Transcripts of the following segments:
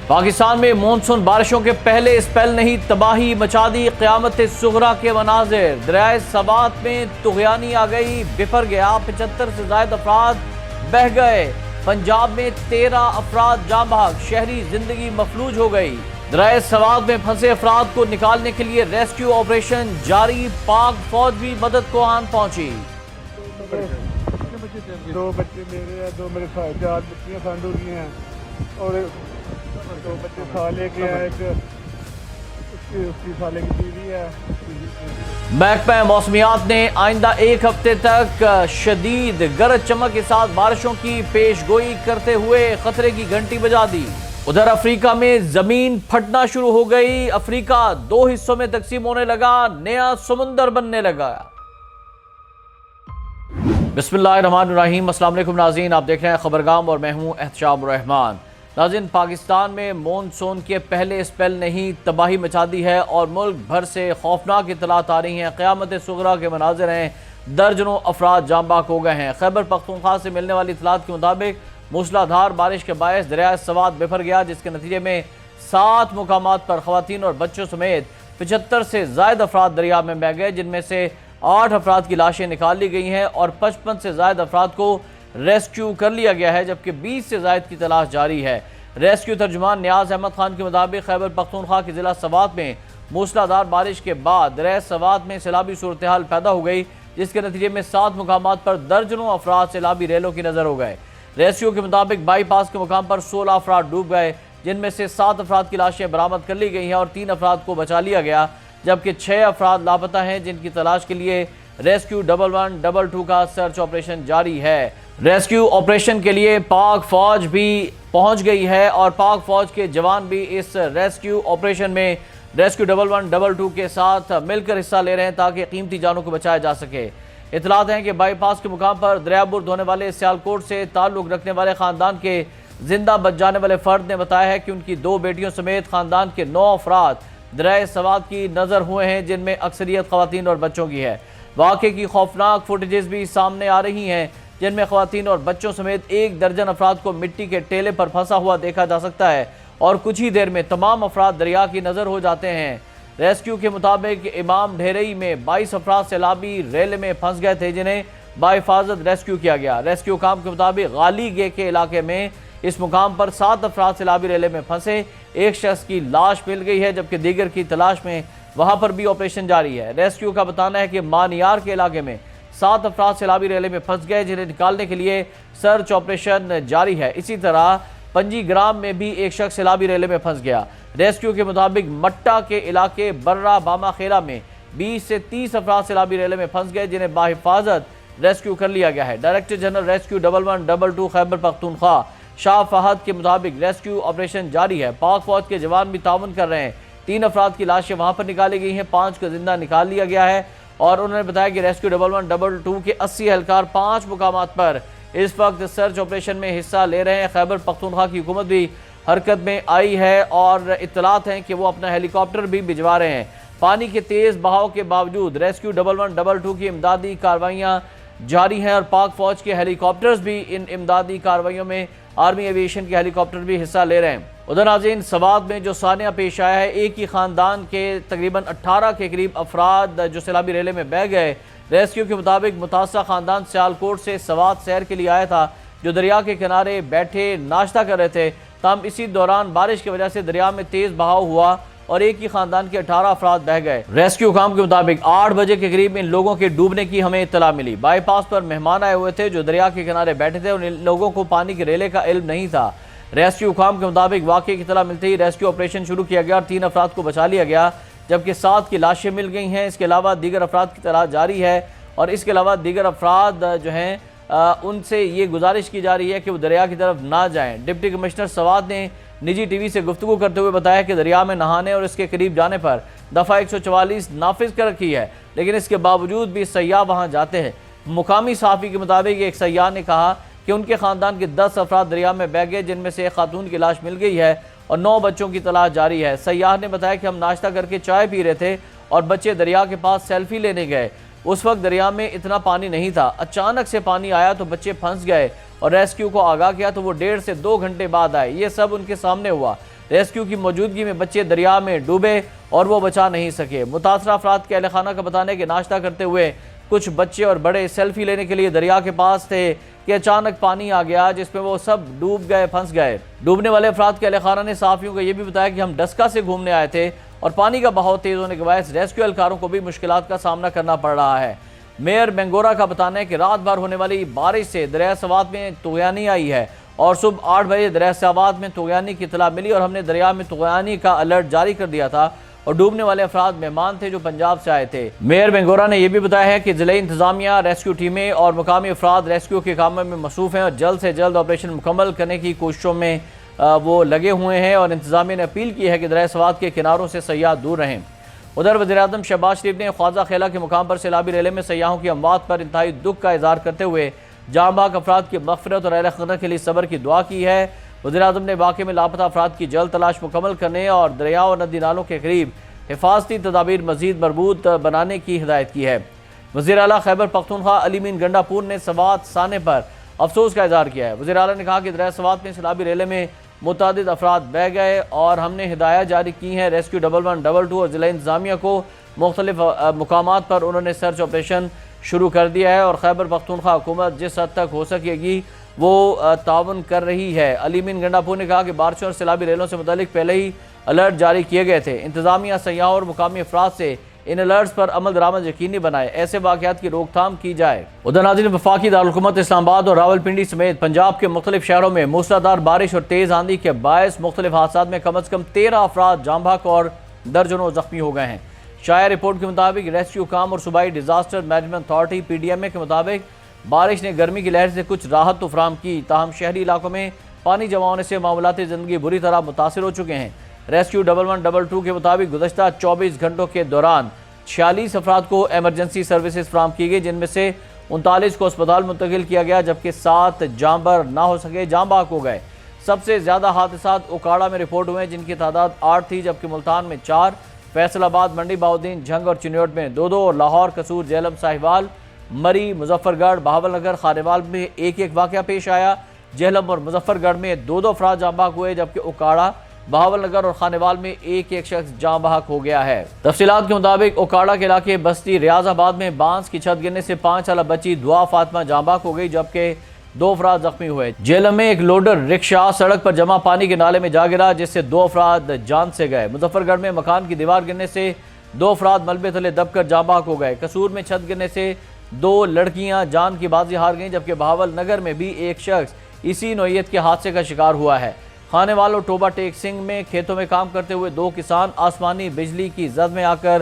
پاکستان میں مونسون بارشوں کے پہلے اسپیل نہیں تباہی مچا دی، قیامت صغریٰ کے مناظر۔ دریائے سوات میں طغیانی آ گئی، بفر گیا، 75 سے زائد افراد بہہ گئے۔ پنجاب میں 13 افراد جاں بحق، شہری زندگی مفلوج ہو گئی۔ دریائے سوات میں پھنسے افراد کو نکالنے کے لیے ریسکیو آپریشن جاری، پاک فوج بھی مدد کو آن پہنچی۔ 2 بچے میرے ہیں، 2 میرے 4 بچیاں سانڈو کی ہیں اور 2 بچے سالے کے ہیں، ایک اس کی سالے کی بیوی ہے۔ محکمہ موسمیات نے آئندہ 1 ہفتے تک شدید گرج چمک کے ساتھ بارشوں کی پیش گوئی کرتے ہوئے خطرے کی گھنٹی بجا دی۔ ادھر افریقہ میں زمین پھٹنا شروع ہو گئی، افریقہ 2 حصوں میں تقسیم ہونے لگا، نیا سمندر بننے لگا۔ بسم اللہ الرحمن الرحیم، السلام علیکم ناظرین، آپ دیکھ رہے ہیں خبرگام اور میں ہوں احتشام الرحمان۔ ناظرین، پاکستان میں مونسون کے پہلے اسپیل نے ہی تباہی مچا دی ہے اور ملک بھر سے خوفناک اطلاعات آ رہی ہیں، قیامت صغریٰ کے مناظر ہیں، درجنوں افراد جاں بحق ہو گئے ہیں۔ خیبر پختونخوا سے ملنے والی اطلاعات کے مطابق موسلا دھار بارش کے باعث دریائے سوات بفر گیا، جس کے نتیجے میں 7 مقامات پر خواتین اور بچوں سمیت 75 سے زائد افراد دریا میں بہہ گئے، جن میں سے 8 افراد کی لاشیں نکال لی گئی ہیں اور 55 سے زائد افراد کو ریسکیو کر لیا گیا ہے، جبکہ 20 سے زائد کی تلاش جاری ہے۔ ریسکیو ترجمان نیاز احمد خان کے مطابق خیبر پختونخوا کے ضلع سوات میں موسلا دھار بارش کے بعد دریائے سوات میں سیلابی صورتحال پیدا ہو گئی، جس کے نتیجے میں 7 مقامات پر درجنوں افراد سیلابی ریلوں کی نظر ہو گئے۔ ریسکیو کے مطابق بائی پاس کے مقام پر 16 افراد ڈوب گئے، جن میں سے 7 افراد کی لاشیں برآمد کر لی گئی ہیں اور 3 افراد کو بچا لیا گیا، جبکہ 6 افراد لاپتہ ہیں، جن کی تلاش کے لیے ریسکیو 1122 کا سرچ آپریشن جاری ہے۔ ریسکیو آپریشن کے لیے پاک فوج بھی پہنچ گئی ہے اور پاک فوج کے جوان بھی اس ریسکیو آپریشن میں ریسکیو 1122 کے ساتھ مل کر حصہ لے رہے ہیں تاکہ قیمتی جانوں کو بچایا جا سکے۔ اطلاعات ہیں کہ بائی پاس کے مقام پر دریا برد ہونے والے سیالکوٹ سے تعلق رکھنے والے خاندان کے زندہ بچ جانے والے فرد نے بتایا ہے کہ ان کی 2 بیٹیوں سمیت خاندان کے 9 افراد دریائے سوات کی نظر ہوئے ہیں، جن میں اکثریت خواتین اور بچوں کی ہے۔ واقعے کی خوفناک فوٹیجز بھی سامنے آ رہی ہیں، جن میں خواتین اور بچوں سمیت 1 درجن افراد کو مٹی کے ٹیلے پر پھنسا ہوا دیکھا جا سکتا ہے اور کچھ ہی دیر میں تمام افراد دریا کی نظر ہو جاتے ہیں۔ ریسکیو کے مطابق امام ڈھیرئی میں 22 افراد سیلابی ریلے میں پھنس گئے تھے، جنہیں بحفاظت ریسکیو کیا گیا۔ ریسکیو کام کے مطابق غالی گے کے علاقے میں اس مقام پر 7 افراد سیلابی ریلے میں پھنسے، 1 شخص کی لاش مل گئی ہے، جبکہ دیگر کی تلاش میں وہاں پر بھی آپریشن جاری ہے۔ ریسکیو کا بتانا ہے کہ مانیار کے علاقے میں 7 افراد سیلابی ریلے میں پھنس گئے، جنہیں نکالنے کے لیے سرچ آپریشن جاری ہے۔ اسی طرح پنجی گرام میں بھی 1 شخص سیلابی ریلے میں پھنس گیا۔ ریسکیو کے مطابق مٹا کے علاقے برہ باما خیرہ میں 20 سے 30 افراد سیلابی ریلے میں پھنس گئے، جنہیں بحفاظت ریسکیو کر لیا گیا ہے۔ Director general rescue 1122 Khyber Pakhtunkhwa شاہ فہد کے مطابق ریسکیو آپریشن جاری ہے، پاک فوج کے جوان بھی تعاون کر رہے ہیں۔ 3 افراد کی لاشیں وہاں پر نکالی گئی ہیں، 5 کو زندہ نکال لیا گیا ہے اور انہوں نے بتایا کہ ریسکیو 1122 کے 80 اہلکار 5 مقامات پر اس وقت سرچ آپریشن میں حصہ لے رہے ہیں۔ خیبر پختونخوا کی حکومت بھی حرکت میں آئی ہے اور اطلاعات ہیں کہ وہ اپنا ہیلی کاپٹر بھی بھجوا رہے ہیں۔ پانی کے تیز بہاؤ کے باوجود ریسکیو 1122 کی امدادی کارروائیاں جاری ہیں اور پاک فوج کے ہیلی کاپٹرز بھی ان امدادی کارروائیوں میں آرمی ایویشن کے ہیلی کاپٹر بھی حصہ لے رہے ہیں۔ ادھر ناظرین، سوات میں جو سانحہ پیش آیا ہے، ایک ہی خاندان کے تقریباً 18 کے قریب افراد جو سیلابی ریلے میں بہہ گئے۔ ریسکیو کے مطابق متاثرہ خاندان سیالکوٹ سے سوات سیر کے لیے آیا تھا، جو دریا کے کنارے بیٹھے ناشتہ کر رہے تھے۔ تاہم اسی دوران بارش کی وجہ سے دریا میں تیز بہاؤ ہوا اور ایک ہی خاندان کے 18 افراد بہہ گئے۔ ریسکیو کام کے مطابق 8 بجے کے قریب ان لوگوں کے ڈوبنے کی ہمیں اطلاع ملی۔ بائی پاس پر مہمان آئے ہوئے تھے جو دریا کے کنارے بیٹھے تھے اور ان لوگوں کو پانی کے ریلے کا علم نہیں تھا۔ ریسکیو کام کے مطابق واقعے کی اطلاع ملتے ہی ریسکیو آپریشن شروع کیا گیا اور 3 افراد کو بچا لیا گیا، جبکہ 7 کی لاشیں مل گئی ہیں۔ اس کے علاوہ دیگر افراد کی تلاش جاری ہے اور اس کے علاوہ دیگر افراد جو ہیں ان سے یہ گزارش کی جا رہی ہے کہ وہ دریا کی طرف نہ جائیں۔ ڈپٹی کمشنر سوات نے نجی ٹی وی سے گفتگو کرتے ہوئے بتایا کہ دریا میں نہانے اور اس کے قریب جانے پر دفعہ 144 نافذ کر رکھی ہے، لیکن اس کے باوجود بھی سیاح وہاں جاتے ہیں۔ مقامی صحافی کے مطابق ایک سیاح نے کہا کہ ان کے خاندان کے 10 افراد دریا میں بہہ گئے، جن میں سے ایک خاتون کی لاش مل گئی ہے اور 9 بچوں کی تلاش جاری ہے۔ سیاح نے بتایا کہ ہم ناشتہ کر کے چائے پی رہے تھے اور بچے دریا کے پاس سیلفی لینے گئے۔ اس وقت دریا میں اتنا پانی نہیں تھا، اچانک سے پانی آیا تو بچے پھنس گئے اور ریسکیو کو آگاہ کیا تو وہ 1.5 سے 2 گھنٹے بعد آئے۔ یہ سب ان کے سامنے ہوا۔ ریسکیو کی موجودگی میں بچے دریا میں ڈوبے اور وہ بچا نہیں سکے۔ متاثرہ افراد کے اہل خانہ کا بتانا ہے کہ ناشتہ کرتے ہوئے کچھ بچے اور بڑے سیلفی لینے کے لیے دریا کے پاس تھے کہ اچانک پانی آ گیا جس میں وہ سب ڈوب گئے، پھنس گئے۔ ڈوبنے والے افراد کے اہل خانہ نے صحافیوں کو یہ بھی بتایا کہ ہم ڈسکا سے گھومنے آئے تھے اور پانی کا بہاؤ تیز ہونے کے باعث ریسکیو اہلکاروں کو بھی مشکلات کا سامنا کرنا پڑ رہا ہے۔ میئر بنگورہ کا بتانا ہے کہ رات بھر ہونے والی بارش سے دریائے سوات میں طغیانی آئی ہے اور صبح 8 بجے دریائے سوات میں طغیانی کی اطلاع ملی اور ہم نے دریا میں طغیانی کا الرٹ جاری کر دیا تھا اور ڈوبنے والے افراد مہمان تھے جو پنجاب سے آئے تھے۔ میئر بنگورہ نے یہ بھی بتایا ہے کہ ضلعی انتظامیہ، ریسکیو ٹیمیں اور مقامی افراد ریسکیو کے کاموں میں مصروف ہیں اور جلد سے جلد آپریشن مکمل کرنے کی کوششوں میں وہ لگے ہوئے ہیں اور انتظامیہ نے اپیل کی ہے کہ دریائے سوات کے کناروں سے سیاح دور رہیں۔ ادھر وزیراعظم شہباز شریف نے خواجہ خیلہ کے مقام پر سیلابی ریلے میں سیاحوں کی اموات پر انتہائی دکھ کا اظہار کرتے ہوئے جاں بحق افراد کی مغفرت اور اہل خانہ کے لیے صبر کی دعا کی ہے۔ وزیراعظم نے واقعے میں لاپتہ افراد کی جلد تلاش مکمل کرنے اور دریاؤں اور ندی نالوں کے قریب حفاظتی تدابیر مزید مربوط بنانے کی ہدایت کی ہے۔ وزیر اعلیٰ خیبر پختونخوا علی مین گنڈا پور نے سوات سانے پر افسوس کا اظہار کیا ہے۔ وزیر اعلیٰ نے کہا کہ دریائے سوات میں سیلابی ریلے میں متعدد افراد بہہ گئے اور ہم نے ہدایات جاری کی ہیں ریسکیو 1112 اور ضلع انتظامیہ کو مختلف مقامات پر انہوں نے سرچ آپریشن شروع کر دیا ہے اور خیبر پختونخوا حکومت جس حد تک ہو سکے گی وہ تعاون کر رہی ہے۔ علی مین گنڈا پور نے کہا کہ بارشوں اور سیلابی ریلوں سے متعلق پہلے ہی الرٹ جاری کیے گئے تھے۔ انتظامیہ سیاحوں اور مقامی افراد سے ان الرٹس پر عمل درآمد یقینی بنائے، ایسے واقعات کی روک تھام کی جائے۔ ادھر ناظرین، وفاقی دارالحکومت اسلام آباد اور راولپنڈی سمیت پنجاب کے مختلف شہروں میں موسلادھار بارش اور تیز آندھی کے باعث مختلف حادثات میں کم از کم 13 افراد جاں بحق اور درجنوں زخمی ہو گئے ہیں۔ شائع رپورٹ کے مطابق ریسکیو کام اور صوبائی ڈیزاسٹر مینجمنٹ اتھارٹی PDMA کے مطابق بارش نے گرمی کی لہر سے کچھ راحت تو فراہم کی، تاہم شہری علاقوں میں پانی جمع ہونے سے معاملاتی زندگی بری طرح متاثر ہو چکے ہیں۔ ریسکیو 1112 کے مطابق گزشتہ 24 گھنٹوں کے دوران 46 افراد کو ایمرجنسی سروسز فراہم کی گئی، جن میں سے 39 کو اسپتال منتقل کیا گیا جبکہ 7 جانبر نہ ہو سکے، جاں بحق ہو گئے۔ سب سے زیادہ حادثات اکاڑا میں رپورٹ ہوئے جن کی تعداد 8 تھی جبکہ ملتان میں 4، فیصل آباد، منڈی بہاؤالدین، جھنگ اور چنیوٹ میں 2 اور لاہور، قصور، جہلم، ساہیوال، مری، مظفر گڑھ، بہاول نگر، خانیوال میں 1 واقعہ پیش آیا۔ جہلم اور مظفر گڑھ میں 2 افراد جاں بحق ہوئے جبکہ اکاڑا، بہاول نگر اور خانیوال میں 1 شخص جاں بحق ہو گیا ہے۔ تفصیلات کے مطابق اکاڑا کے علاقے بستی ریاض آباد میں بانس کی چھت گرنے سے 5 سالہ بچی دعا فاطمہ جاں بحق ہو گئی جبکہ 2 افراد زخمی ہوئے۔ جہلم میں ایک لوڈر رکشہ سڑک پر جمع پانی کے نالے میں جا گرا جس سے 2 افراد جان سے گئے۔ مظفر گڑھ میں مکان کی دیوار گرنے سے 2 افراد ملبے تلے دب کر جاں بحق ہو گئے۔ قصور میں چھت گرنے سے 2 لڑکیاں جان کی بازی ہار گئیں جبکہ بہاول نگر میں بھی 1 شخص اسی نوعیت کے حادثے کا شکار ہوا ہے۔ خانیوال اور ٹوبہ ٹیک سنگھ میں کھیتوں میں کام کرتے ہوئے 2 کسان آسمانی بجلی کی زد میں آ کر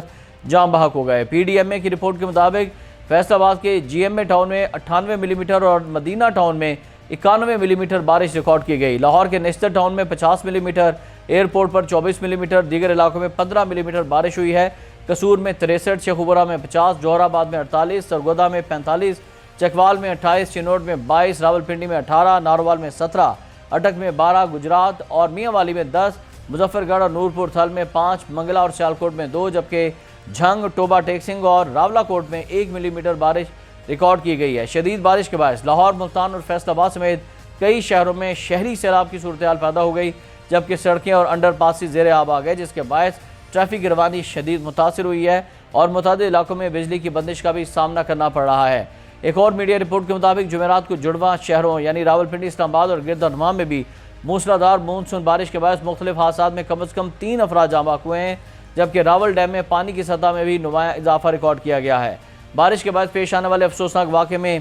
جاں بحق ہو گئے۔ PDMA کی رپورٹ کے مطابق فیصل آباد کے GMA ٹاؤن میں 98 ملی میٹر اور مدینہ ٹاؤن میں 91 ملی میٹر بارش ریکارڈ کی گئی۔ لاہور کے نشتر ٹاؤن میں 50 ملی میٹر، ایئرپورٹ پر 24 ملی میٹر، دیگر علاقوں میں 15 ملی میٹر بارش ہوئی ہے۔ قصور میں 63، شیخوپورہ میں 50، جوہر آباد میں 48، سرگودا میں 45، چکوال میں 28، چنوٹ میں 22، راولپنڈی میں 18، ناروال میں 17، اٹک میں 12، گجرات اور میاں والی میں 10، مظفر گڑھ اور نورپور تھل میں 5، منگلا اور سیالکوٹ میں 2 جبکہ جھنگ، ٹوبہ ٹیک سنگھ اور راولہ کوٹ میں 1 ملی میٹر بارش ریکارڈ کی گئی ہے۔ شدید بارش کے باعث لاہور، ملتان اور فیصل آباد سمیت کئی شہروں میں شہری سیلاب کی صورتحال پیدا ہو گئی جبکہ سڑکیں اور انڈر پاسز زیر آب آ گئے جس کے باعث ٹریفک روانی شدید متاثر ہوئی ہے اور متعدد علاقوں میں بجلی کی بندش کا بھی سامنا کرنا پڑ رہا ہے۔ ایک اور میڈیا رپورٹ کے مطابق جمعرات کو جڑواں شہروں یعنی راولپنڈی، اسلام آباد اور گرد نواں میں بھی موسلادھار مونسون بارش کے باعث مختلف حادثات میں کم از کم 3 افراد جاں بحق ہوئے ہیں جبکہ راول ڈیم میں پانی کی سطح میں بھی نمایاں اضافہ ریکارڈ کیا گیا ہے۔ بارش کے بعد پیش آنے والے افسوسناک واقعے میں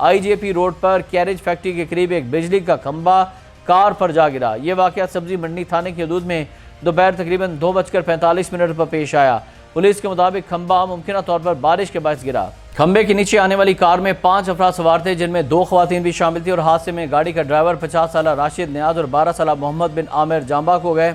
IJP روڈ پر کیریج فیکٹری کے قریب ایک بجلی کا کھمبا کار پر جا گرا۔ یہ واقعہ سبزی منڈی تھانے کی حدود میں دوپہر تقریباً 2:45 پر پیش آیا۔ پولیس کے مطابق کھمبا ممکنہ طور پر بارش کے باعث گرا۔ کھمبے کے نیچے آنے والی کار میں 5 افراد سوار تھے جن میں 2 خواتین بھی شامل تھیں اور حادثے میں گاڑی کا ڈرائیور 50 سالہ راشد نیاز اور 12 سالہ محمد بن عامر جاں بحق ہو گئے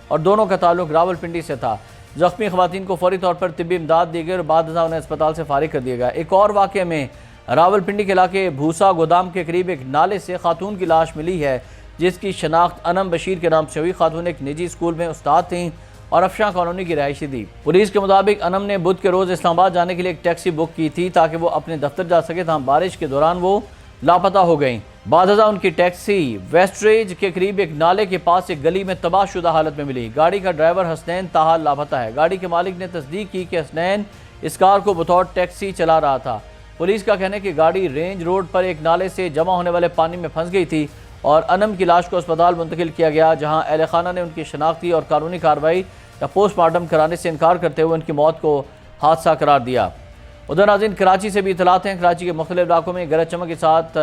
اور دونوں کا تعلق راولپنڈی سے تھا۔ زخمی خواتین کو فوری طور پر طبی امداد دی گئی اور بعد ازاں انہیں اسپتال سے فارغ کر دیا گیا۔ ایک اور واقعے میں راولپنڈی کے علاقے بھوسا گودام کے قریب ایک نالے سے خاتون کی لاش ملی ہے جس کی شناخت انم بشیر کے نام سے ہوئی۔ خاتون ایک نجی اسکول میں استاد تھیں اور افشاں کالونی کی رہائشی تھی۔ پولیس کے مطابق انم نے بدھ کے روز اسلام آباد جانے کے لیے ایک ٹیکسی بک کی تھی تاکہ وہ اپنے دفتر جا سکے، تاہم بارش کے دوران وہ لاپتہ ہو گئیں۔ بعد ازاں ان کی ٹیکسی ویسٹریج کے قریب ایک نالے کے پاس ایک گلی میں تباہ شدہ حالت میں ملی۔ گاڑی کا ڈرائیور حسنین تاحال لاپتہ ہے۔ گاڑی کے مالک نے تصدیق کی کہ حسنین اس کار کو بطور ٹیکسی چلا رہا تھا۔ پولیس کا کہنا ہے کہ گاڑی رینج روڈ پر ایک نالے سے جمع ہونے والے پانی میں پھنس گئی تھی اور انم کی لاش کو اسپتال منتقل کیا گیا، جہاں اہل خانہ نے ان کی شناختی اور قانونی کارروائی یا پوسٹ مارٹم کرانے سے انکار کرتے ہوئے ان کی موت کو حادثہ قرار دیا۔ ادھر ناظرین کراچی سے بھی اطلاعات ہیں۔ کراچی کے مختلف علاقوں میں گرج چمک کے ساتھ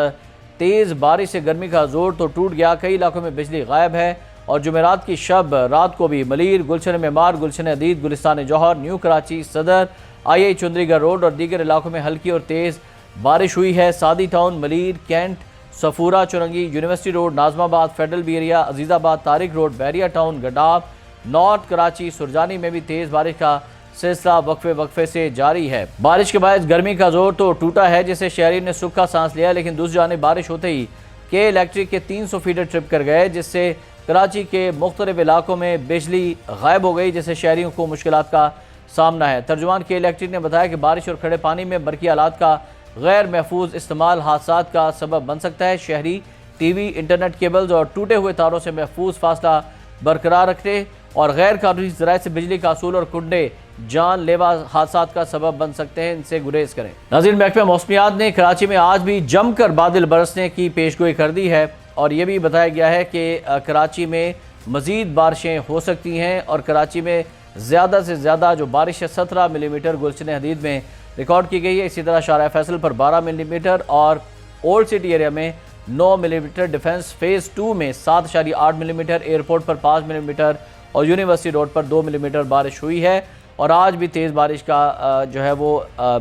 تیز بارش سے گرمی کا زور تو ٹوٹ گیا، کئی علاقوں میں بجلی غائب ہے اور جمعرات کی شب رات کو بھی ملیر، گلشن معمار، گلشن عدید، گلستان جوہر، نیو کراچی، صدر، آئی چندری گڑھ روڈ اور دیگر علاقوں میں ہلکی اور تیز بارش ہوئی ہے۔ Saadi town, Malir, Cantt, Safoora, Chowrangi, university road, Nazimabad, federal B area, Azizabad, Tariq road, Bahria town, Gadap, north Karachi, Surjani میں بھی تیز بارش کا سلسلہ وقفے سے جاری ہے۔ بارش کے باعث گرمی کا زور تو ٹوٹا ہے، جسے شہریوں نے سکھ کا سانس لیا، لیکن دوسری جانب بارش ہوتے ہی کے الیکٹرک کے 300 فیڈر ٹرپ کر گئے، جس سے کراچی کے مختلف علاقوں میں بجلی غائب ہو گئی، جس سے شہریوں کو مشکلات کا سامنا ہے۔ ترجمان کے الیکٹرک نے بتایا کہ بارش اور کھڑے پانی میں برقی آلات کا غیر محفوظ استعمال حادثات کا سبب بن سکتا ہے۔ شہری ٹی وی، انٹرنیٹ کیبلز اور ٹوٹے ہوئے تاروں سے محفوظ فاصلہ برقرار رکھیں اور غیر قانونی ذرائع سے بجلی کا حصول اور کنڈے جان لیوا حادثات کا سبب بن سکتے ہیں، ان سے گریز کریں۔ ناظرین محکمہ موسمیات نے کراچی میں آج بھی جم کر بادل برسنے کی پیشگوئی کر دی ہے اور یہ بھی بتایا گیا ہے کہ کراچی میں مزید بارشیں ہو سکتی ہیں اور کراچی میں زیادہ سے زیادہ جو بارش ہے 17 ملی میٹر گلشن حدید میں ریکارڈ کی گئی ہے۔ اسی طرح شارع فیصل پر 12 ملی میٹر اور اولڈ سٹی ایریا میں 9 ملی میٹر، ڈیفنس فیز 2 میں 7.8 ملی میٹر، ایئرپورٹ پر 5 ملی میٹر اور یونیورسٹی روڈ پر 2 ملی میٹر بارش ہوئی ہے اور آج بھی تیز بارش کا جو ہے وہ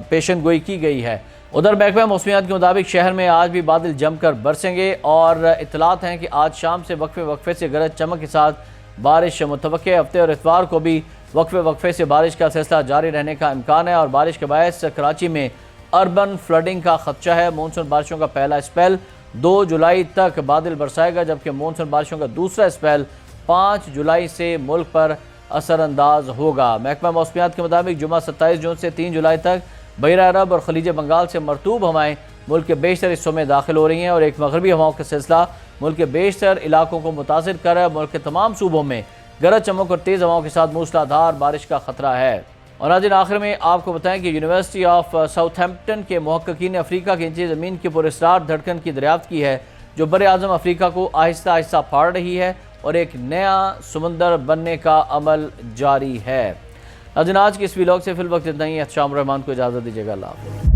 پیشن گوئی کی گئی ہے۔ ادھر محکمہ موسمیات کے مطابق شہر میں آج بھی بادل جم کر برسیں گے اور اطلاعات ہیں کہ آج شام سے وقفے سے گرج چمک کے ساتھ بارش متوقع ہے۔ ہفتے اور اتوار کو بھی وقفے سے بارش کا سلسلہ جاری رہنے کا امکان ہے اور بارش کے باعث کراچی میں اربن فلڈنگ کا خدشہ ہے۔ مونسون بارشوں کا پہلا اسپیل 2 جولائی تک بادل برسائے گا، جبکہ مونسون بارشوں کا دوسرا اسپیل 5 جولائی سے ملک پر اثر انداز ہوگا۔ محکمہ موسمیات کے مطابق جمعہ 27 جون سے 3 جولائی تک بحیرہ عرب اور خلیج بنگال سے مرطوب ہوائیں ملک کے بیشتر حصوں میں داخل ہو رہی ہیں اور ایک مغربی ہواؤں کا سلسلہ ملک کے بیشتر علاقوں کو متاثر کر رہا ہے۔ ملک کے تمام صوبوں میں گرج چمک اور تیز ہواؤں کے ساتھ موسلا دھار بارش کا خطرہ ہے۔ اور ناظرین آخر میں آپ کو بتائیں کہ یونیورسٹی آف ساؤتھ ہیمپٹن کے محققین نے افریقہ کے نیچے زمین کی پراسرار دھڑکن کی دریافت کی ہے، جو بر اعظم افریقہ کو آہستہ آہستہ پھاڑ رہی ہے اور ایک نیا سمندر بننے کا عمل جاری ہے۔ ناظرین آج کی اس ویلاگ سے فی الوقت اتنا ہی۔ احتشام الرحمان کو اجازت دیجیے گا۔ اللہ حافظ۔